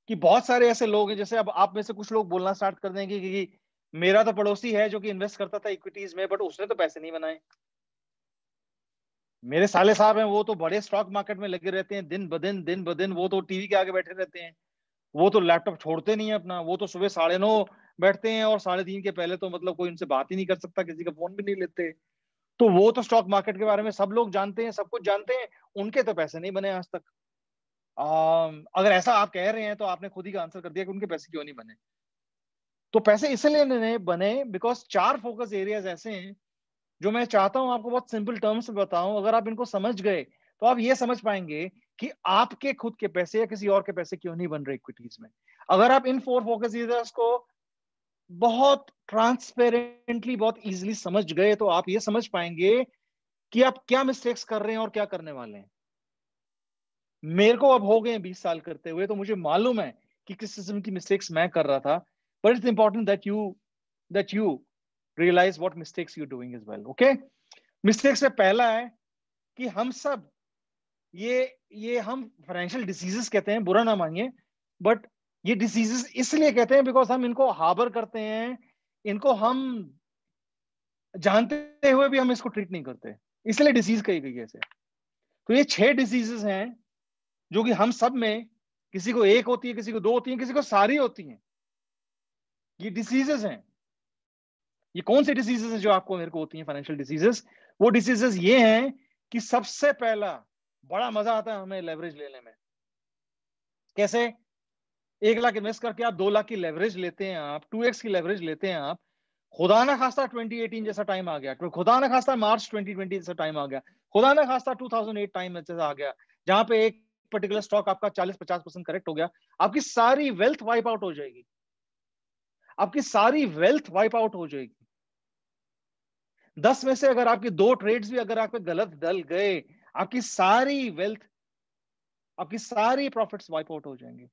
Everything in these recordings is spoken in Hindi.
कि बहुत सारे ऐसे लोग हैं, जैसे अब आप में से कुछ लोग बोलना स्टार्ट कर देंगे कि मेरा तो पड़ोसी है जो कि इन्वेस्ट करता था इक्विटीज में, बट उसने तो पैसे नहीं बनाए। मेरे साले साहब हैं, वो तो बड़े स्टॉक मार्केट में लगे रहते हैं दिन ब दिन, वो तो टीवी के आगे बैठे रहते हैं, वो तो लैपटॉप छोड़ते नहीं है अपना, वो तो सुबह 9:30 बैठते हैं और 3:30 के पहले तो मतलब कोई उनसे बात ही नहीं कर सकता, किसी का फोन भी नहीं लेते। तो वो तो स्टॉक मार्केट के बारे में सब लोग जानते हैं, सब कुछ जानते हैं, उनके तो पैसे नहीं बने आज तक। अगर ऐसा आप कह रहे हैं तो आपने खुद ही का आंसर कर दिया कि उनके पैसे क्यों नहीं बने। तो पैसे इसलिए नहीं बने बिकॉज 4 फोकस एरियाज ऐसे हैं जो मैं चाहता हूं आपको बहुत सिंपल टर्म्स में बताऊं। अगर आप इनको समझ गए तो आप ये समझ पाएंगे कि आपके खुद के पैसे या किसी और के पैसे क्यों नहीं बन रहे इक्विटीज में। अगर आप इन 4 फोकस एरियाज को बहुत ट्रांसपेरेंटली, बहुत इजीली समझ गए तो आप ये समझ पाएंगे कि आप क्या मिस्टेक्स कर रहे हैं और क्या करने वाले हैं। मेरे को अब हो गए 20 साल करते हुए, तो मुझे मालूम है कि किस किस्म की मिस्टेक्स मैं कर रहा था। But it's important that you realise what mistakes you doing is well. Okay, mistakes में पहला है कि हम सब ये हम फाइनेंशियल डिसीजेस कहते हैं, बुरा ना मानिए, बट ये डिसीजेस इसलिए कहते हैं बिकॉज हम इनको हार्बर करते हैं, इनको हम जानते हुए भी हम इसको ट्रीट नहीं करते, इसलिए डिसीज कही गई है इसे। तो ये 6 डिसीजेस हैं जो कि हम सब में, किसी को एक होती है, किसी को 2 होती है, किसी को सारी होती हैं। ये डिसीजेस हैं। ये कौन से डिसीजेस हैं जो आपको मेरे को होती हैं फाइनेंशियल डिसीजेस? वो डिसीजेस ये हैं कि सबसे पहला, बड़ा मजा आता है हमें लेवरेज लेने में। कैसे? 1 लाख इन्वेस्ट करके आप 2 लाख की लेवरेज लेते हैं, आप 2x की लेवरेज लेते हैं आप। खुदा ना खास्ता 2018 जैसा टाइम आ गया, खुदा ना खास्ता मार्च 2020 जैसा टाइम आ गया, खुदा ना खास्ता 2008 टाइम जैसा आ गया, जहां पे एक पर्टिकुलर स्टॉक आपका 40-50% करेक्ट हो गया, आपकी सारी वेल्थ वाइप आउट हो जाएगी। आपकी सारी वेल्थ वाइप आउट हो जाएगी। 10 में से अगर आपके 2 ट्रेड्स भी अगर आपके गलत डल गए, आपकी सारी वेल्थ, आपकी सारी प्रॉफिट्स वाइप आउट हो जाएंगे।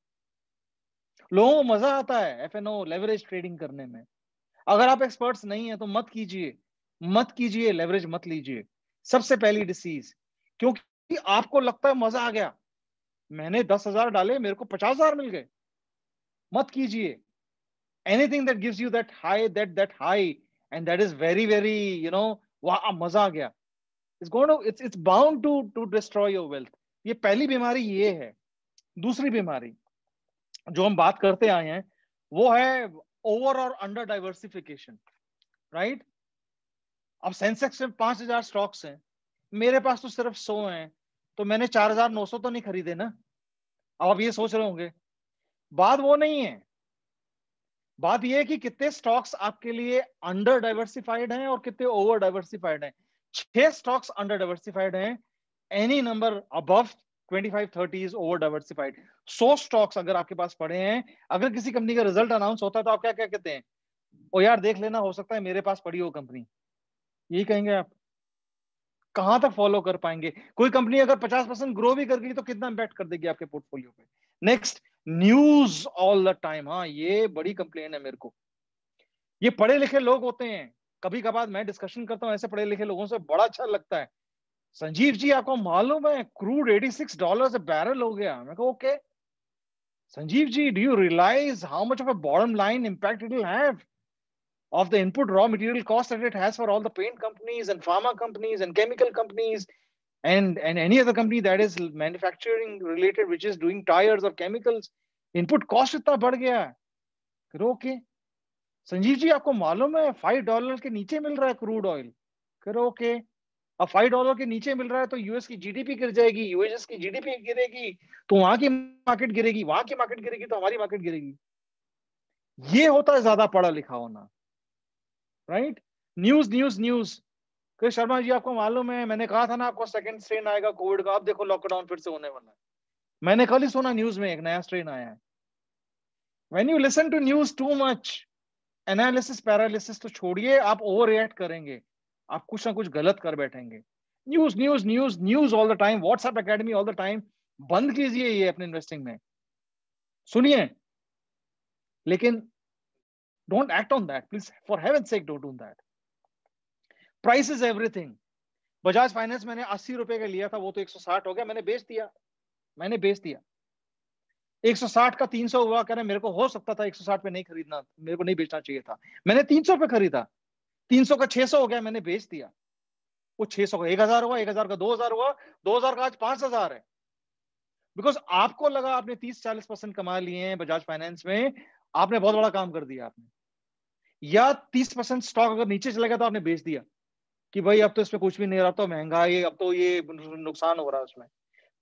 लोगों को मजा आता है एफएनओ लेवरेज ट्रेडिंग करने में। अगर आप एक्सपर्ट्स नहीं है तो मत कीजिए, मत कीजिए, लेवरेज मत लीजिए। सबसे पहली डिसीज, क्योंकि आपको लगता है मजा आ गया, मैंने 10,000 डाले, मेरे को 50,000 मिल गए। मत कीजिए। Anything that gives you that high and that is very very वाह मजा आ गया, it's bound to destroy your wealth. ये पहली बीमारी ये है। दूसरी बीमारी जो हम बात करते आए हैं वो है ओवर और अंडर डाइवर्सिफिकेशन। राइट? अब सेंसेक्स में 5,000 स्टॉक्स हैं, मेरे पास तो सिर्फ 100 हैं, तो मैंने 4,900 तो नहीं खरीदे ना। अब आप ये सोच रहे होंगे, बात वो नहीं है। बात ये है कि कितने स्टॉक्स आपके लिए अंडर डाइवर्सिफाइड हैं और कितने ओवर डाइवर्सिफाइड हैं। 6 स्टॉक्स अंडर डाइवर्सिफाइड हैं, any number above 25-30 is over diversified. 100 stocks अगर आपके पास पड़े हैं, अगर किसी कंपनी का रिजल्ट अनाउंस होता है तो आप क्या क्या कहते हैं? ओ यार देख लेना, हो सकता है मेरे पास पड़ी हो कंपनी, यही कहेंगे आप। कहां तक फॉलो कर पाएंगे? कोई कंपनी अगर 50% ग्रो भी कर गई तो कितना इंपैक्ट कर देगी आपके पोर्टफोलियो पे? Next, news all the time. हाँ, ये बड़ी कंप्लेन है मेरे को। ये पढ़े लिखे लोग होते हैं, कभी कभार मैं डिस्कशन करता हूं ऐसे पढ़े लिखे लोगों से, बड़ा अच्छा लगता है। संजीव जी आपको मालूम है क्रूड $86 से बैरल हो गया? मैं कहा okay Sanjeev ji, do you realise how much of a bottom line impact it will have of the input raw material cost that it has for all the paint companies and pharma companies and chemical companies and any other company that is manufacturing related, which is doing tires or chemicals? Input cost इतना बढ़ गया है। फिर ओके संजीव जी आपको मालूम है $5 के नीचे मिल रहा है क्रूड ऑयल? फिर ओके, अब $5 के नीचे मिल रहा है तो यूएस की जीडीपी गिर जाएगी, यूएस की जीडीपी गिरेगी तो वहां की मार्केट गिरेगी, वहां की मार्केट गिरेगी तो हमारी मार्केट गिरेगी। ये होता है ज्यादा पढ़ा लिखा होना। राइट? News news news. कि शर्मा जी आपको मालूम है, मैंने कहा था ना आपको सेकंड स्ट्रेन आएगा कोविड का, अब देखो लॉकडाउन फिर से होने वाला है। मैंने कल ही सुना न्यूज में एक नया स्ट्रेन आया है। When you listen to news too much, analysis paralysis तो छोड़िए, आप ओवर रिएक्ट करेंगे, आप कुछ ना कुछ गलत कर बैठेंगे। News news news news all the time, WhatsApp academy all the time. बंद कीजिए ये अपने इन्वेस्टिंग में, सुनिए, लेकिन don't act on that please, for heaven sec don't do that. Price is everything. Bajaj finance मैंने 80 रुपए का लिया था, वो तो 160 हो गया, मैंने बेच दिया, मैंने बेच दिया। 160 का 300 हुआ, कह रहे मेरे को हो सकता था 160 पे नहीं खरीदना, मेरे को नहीं बेचना चाहिए था, मैंने 300 पे खरीदा, 300 का 600 हो गया, मैंने बेच दिया। वो 600 का 1000 हुआ, 1000 का 2000 हुआ, 2000 का आज 5000 है। बिकॉज आपको लगा आपने 30-40% कमा लिए हैं बजाज फाइनेंस में, आपने बहुत बड़ा काम कर दिया आपने। या 30% स्टॉक अगर नीचे चला गया तो आपने बेच दिया कि भाई अब तो इसमें कुछ भी नहीं रहा, तो महंगाई, अब तो ये नुकसान हो रहा है उसमें।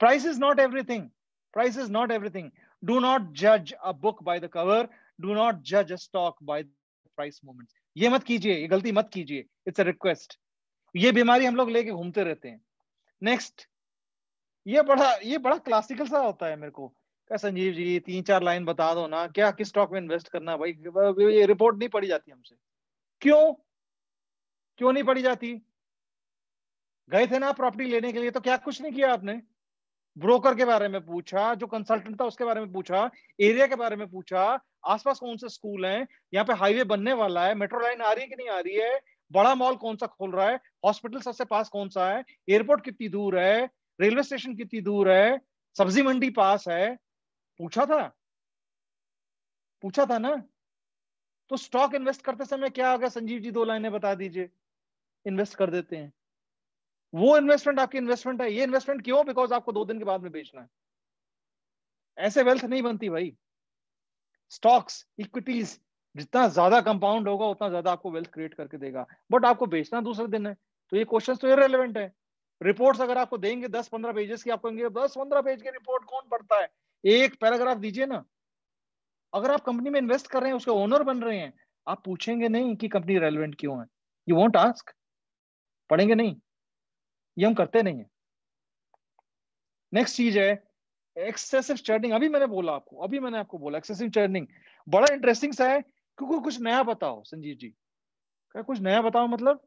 Price is not everything, price is not everything. Do not जज a book by the cover, do not जज a stock bye price movements. ये मत कीजिए, ये गलती मत कीजिए, इट्स अ रिक्वेस्ट। ये बीमारी हम लोग लेके घूमते रहते हैं। नेक्स्ट, ये बड़ा क्लासिकल सा होता है मेरे को, क्या संजीव जी 3-4 लाइन बता दो ना, क्या किस स्टॉक में इन्वेस्ट करना है भाई, ये रिपोर्ट नहीं पढ़ी जाती हमसे। क्यों क्यों नहीं पढ़ी जाती? गए थे ना प्रॉपर्टी लेने के लिए, तो क्या कुछ नहीं किया आपने? ब्रोकर के बारे में पूछा, जो कंसल्टेंट था उसके बारे में पूछा, एरिया के बारे में पूछा, आसपास कौन से स्कूल हैं, यहाँ पे हाईवे बनने वाला है, मेट्रो लाइन आ रही है कि नहीं आ रही है, बड़ा मॉल कौन सा खोल रहा है, हॉस्पिटल सबसे पास कौन सा है, एयरपोर्ट कितनी दूर है, रेलवे स्टेशन कितनी दूर है, सब्जी मंडी पास है, पूछा था? पूछा था ना? तो स्टॉक इन्वेस्ट करते समय क्या होगा संजीव जी, 2 लाइनें बता दीजिए। इन्वेस्ट कर देते हैं, वो इन्वेस्टमेंट आपकी इन्वेस्टमेंट है। ये इन्वेस्टमेंट क्यों? बिकॉज आपको 2 दिन के बाद में बेचना है। ऐसे वेल्थ नहीं बनती भाई। स्टॉक्स, इक्विटीज जितना ज्यादा कंपाउंड होगा उतना ज्यादा आपको वेल्थ क्रिएट करके देगा, बट आपको बेचना दूसरे दिन है। तो ये क्वेश्चन तो इररिलेवेंट है। रिपोर्ट्स अगर आपको देंगे 10-15 पेजेस की, आपको कहेंगे 10-15 पेज की रिपोर्ट कौन पढ़ता है, एक पैराग्राफ दीजिए ना। अगर आप कंपनी में इन्वेस्ट कर रहे हैं, उसके ओनर बन रहे हैं, आप पूछेंगे नहीं कि कंपनी रेलेवेंट क्यों है, यू वोंट आस्क, पढ़ेंगे नहीं, ये हम करते नहीं है। नेक्स्ट चीज है एक्सेसिव चर्निंग। अभी मैंने आपको बोला एक्सेसिव चर्निंग बड़ा इंटरेस्टिंग सा है, क्योंकि कुछ नया बताओ संजीव जी। क्या कुछ नया बताओ मतलब?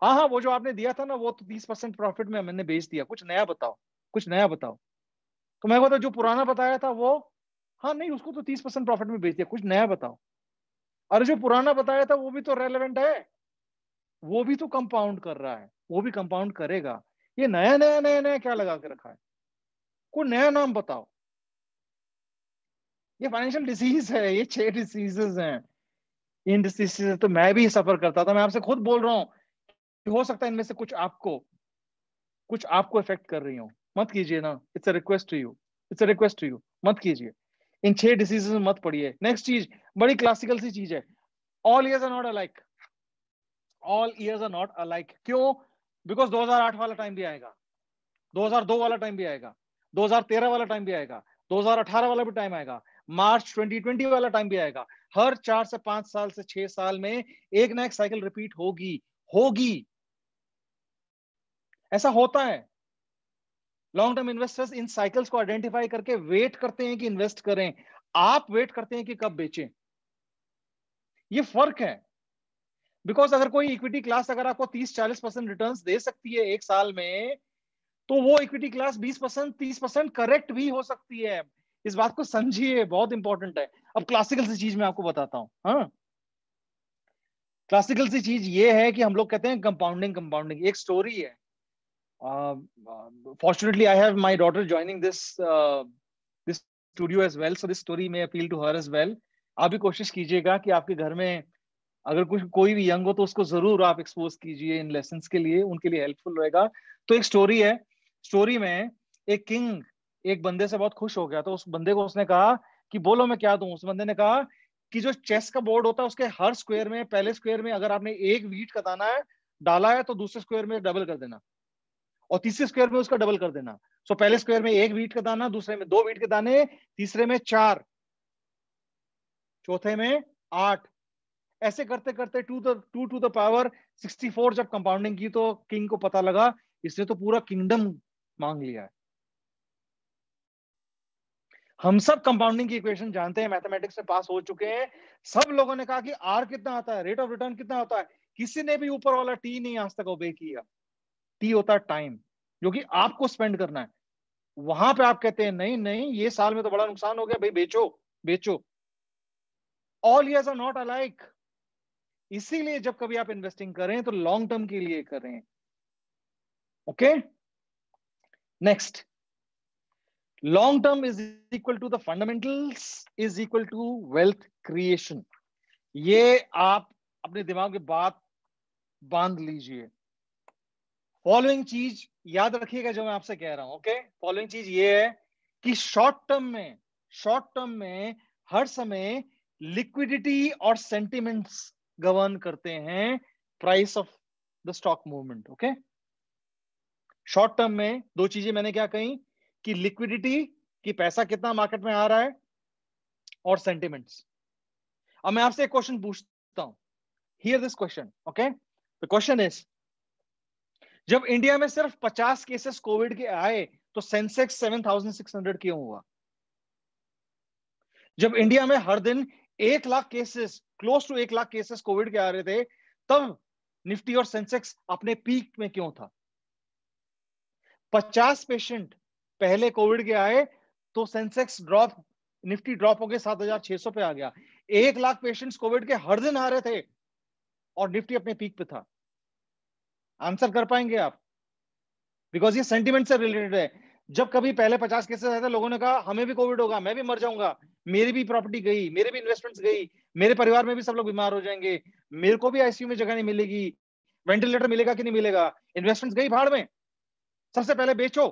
हाँ हाँ, वो जो आपने दिया था ना, वो तो 30% प्रॉफिट में मैंने बेच दिया, कुछ नया बताओ, कुछ नया बताओ। तो मैं बता, जो पुराना बताया था वो, हाँ नहीं, उसको तो 30% प्रॉफिट में बेच दिया, कुछ नया बताओ। अरे जो पुराना बताया था वो भी तो रेलेवेंट है, वो भी तो कंपाउंड कर रहा है, वो भी कंपाउंड करेगा। ये नया नया नया नया क्या लगा के रखा है? कोई नया नाम बताओ। ये फाइनेंशियल डिसीज है, ये 6 डिसीजेस हैं। इन डिसीज तो मैं भी सफर करता था, मैं आपसे खुद बोल रहा हूँ कि हो सकता है इनमें से कुछ आपको इफेक्ट कर रही हो। मत कीजिए ना, it's a request to you, it's a request to you, मत कीजिए। इन 6 डिसीजेस में मत पड़िए। नेक्स्ट चीज, बड़ी क्लासिकल सी चीज है, all years are not alike. All years are not alike क्यों? बिकॉज 2008 वाला टाइम भी आएगा, 2002 वाला टाइम भी आएगा, 2013 वाला टाइम भी आएगा, 2018 वाला भी टाइम आएगा, मार्च 2020 वाला टाइम भी आएगा। हर 4 से 5 साल से 6 साल में एक ना एक साइकिल रिपीट होगी, होगी। ऐसा होता है। Long term investors in cycles को आइडेंटिफाई करके वेट करते हैं कि इन्वेस्ट करें, आप वेट करते हैं कि कब बेचें। ये फर्क है। बिकॉज अगर कोई इक्विटी क्लास अगर आपको 30-40% रिटर्न्स दे सकती है एक साल में, तो वो इक्विटी क्लास 20% 30% करेक्ट भी हो सकती है। इस बात को समझिए, बहुत इंपॉर्टेंट है। अब क्लासिकल सी चीज मैं आपको बताता हूं। हाँ, क्लासिकल सी चीज ये है कि हम लोग कहते हैं कंपाउंडिंग, कंपाउंडिंग एक स्टोरी है। Fortunately I have my daughter joining this studio as well, so this story में appeal to her as well. आप भी कोशिश कीजिएगा कि आपके घर में अगर कुछ कोई भी यंग हो तो उसको जरूर आप एक्सपोज कीजिए इन लेसन्स के लिए, उनके लिए हेल्पफुल रहेगा। तो एक स्टोरी है, स्टोरी में एक किंग एक बंदे से बहुत खुश हो गया, तो उस बंदे को उसने कहा कि बोलो मैं क्या दूं। उस बंदे ने कहा कि जो चेस का बोर्ड होता है उसके हर स्क्वायर में, पहले स्क्वायर में अगर आपने एक वीट का दाना है डाला है, तो दूसरे स्क्वायर में डबल कर देना, और तीसरे स्क्वायर में उसका डबल कर देना। सो पहले स्क्वायर में 1 वीट का दाना, दूसरे में 2 वीट के दाने, तीसरे में 4, चौथे में 8। ऐसे करते करते टू टू द पावर 64 जब कंपाउंडिंग की, तो किंग को पता लगा इसने तो पूरा किंगडम मांग लिया है। हम सब कंपाउंडिंग की इक्वेशन जानते हैं, मैथमेटिक्स में पास हो चुके हैं। सब लोगों ने कहा कि आर कितना आता है, रेट ऑफ रिटर्न कितना होता है, किसी ने भी ऊपर वाला टी नहीं आज तक ओबे किया। टी होता है टाइम, जो कि आपको स्पेंड करना है। वहां पे आप कहते हैं नहीं नहीं, ये साल में तो बड़ा नुकसान हो गया भाई, बेचो बेचो। All years are not alike. इसीलिए जब कभी आप इन्वेस्टिंग करें तो लॉन्ग टर्म के लिए करें। Okay, next, long term is equal to the fundamentals is equal to wealth creation. ये आप अपने दिमाग में बात बांध लीजिए। फॉलोइंग चीज याद रखिएगा जो मैं आपसे कह रहा हूं, ओके। फॉलोइंग चीज ये है कि शॉर्ट टर्म में हर समय लिक्विडिटी और सेंटिमेंट्स गवर्न करते हैं price of the stock movement, okay. Short term में दो चीजें मैंने क्या कही कि लिक्विडिटी, कि पैसा कितना मार्केट में आ रहा है, और सेंटिमेंट्स। अब मैं आपसे एक क्वेश्चन पूछता हूं, here this question, okay. The question is, जब इंडिया में सिर्फ 50 केसेस कोविड के आए तो सेंसेक्स 7600 क्यों हुआ? जब इंडिया में हर दिन 1 lakh cases, close to 1 lakh cases covid के आ रहे थे, तब निफ्टी और सेंसेक्स अपने पीक में क्यों था? 50 पेशेंट पहले कोविड के आए तो सेंसेक्स ड्रॉप, निफ्टी ड्रॉप हो गए 7600 पे आ गया। 1 लाख पेशेंट्स कोविड के हर दिन आ रहे थे और निफ्टी अपने पीक पे था। आंसर कर पाएंगे आप? बिकॉज ये सेंटिमेंट से रिलेटेड है। जब कभी पहले 50 केसेस आए थे, लोगों ने कहा हमें भी कोविड होगा, मैं भी मर जाऊंगा, मेरी भी प्रॉपर्टी गई, मेरे भी इन्वेस्टमेंट्स गई, मेरे परिवार में भी सब लोग बीमार हो जाएंगे, मेरे को भी आईसीयू में जगह नहीं मिलेगी, वेंटिलेटर मिलेगा कि नहीं मिलेगा, इन्वेस्टमेंट्स गई भाड़ में, सबसे पहले बेचो।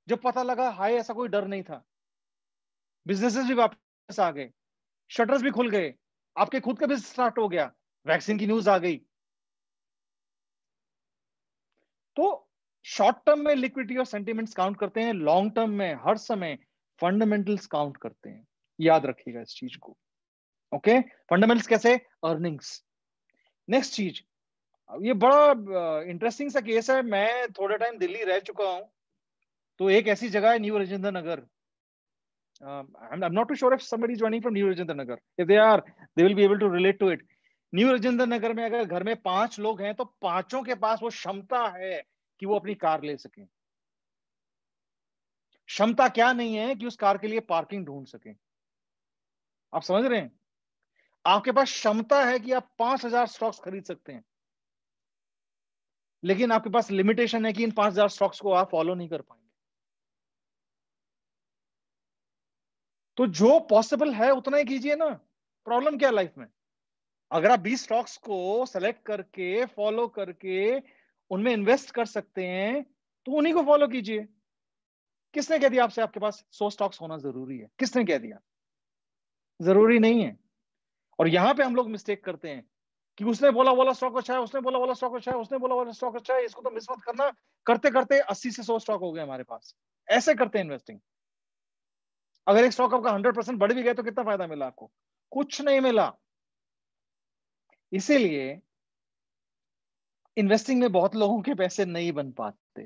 जब पता लगा हाय ऐसा कोई डर नहीं था, बिजनेसेस भी वापस आ गए, शटर्स भी खुल गए, आपके खुद का बिजनेस स्टार्ट हो गया, वैक्सीन की न्यूज आ गई। तो शॉर्ट टर्म में लिक्विडिटी और सेंटिमेंट्स काउंट करते हैं, लॉन्ग टर्म में हर समय फंडामेंटल्स काउंट करते हैं। याद रखिएगा इस चीज को, ओके। फंडामेंटल्स कैसे? अर्निंग्स। नेक्स्ट चीज, ये बड़ा इंटरेस्टिंग सा केस है। मैं थोड़ा टाइम दिल्ली रह चुका हूं, तो एक ऐसी जगह है new Rajendra Nagar. I'm not too sure if somebody is joining from New Rajendra Nagar. If they are, they will be able to relate to it. New Rajendra Nagar में अगर घर में 5 लोग हैं तो पांचों के पास वो क्षमता है कि वो अपनी कार ले सकें। क्षमता क्या नहीं है कि उस कार के लिए पार्किंग ढूंढ सकें। आप समझ रहे हैं? आपके पास क्षमता है कि आप 5000 स्टॉक्स खरीद सकते हैं, लेकिन आपके पास लिमिटेशन है कि इन 5000 स्टॉक्स को आप फॉलो नहीं कर पाएंगे। तो जो पॉसिबल है उतना ही कीजिए ना। प्रॉब्लम क्या है लाइफ में? अगर आप 20 स्टॉक्स को सेलेक्ट करके फॉलो करके उनमें इन्वेस्ट कर सकते हैं तो उन्हीं को फॉलो कीजिए। किसने कह दिया आपसे आपके पास 100 स्टॉक्स होना जरूरी है? किसने कह दिया? जरूरी नहीं है। और यहां पे हम लोग मिस्टेक करते हैं कि उसने बोला वाला स्टॉक अच्छा है, उसने बोला वाला स्टॉक अच्छा है, उसने बोला वाला स्टॉक अच्छा है, इसको तो मिस मत करना। करते करते 80 से 100 स्टॉक हो गए हमारे पास। ऐसे करते हैं इन्वेस्टिंग। अगर एक स्टॉक आपका 100% बढ़ भी गया तो कितना फायदा मिला आपको? कुछ नहीं मिला। इसीलिए इन्वेस्टिंग में बहुत लोगों के पैसे नहीं बन पाते।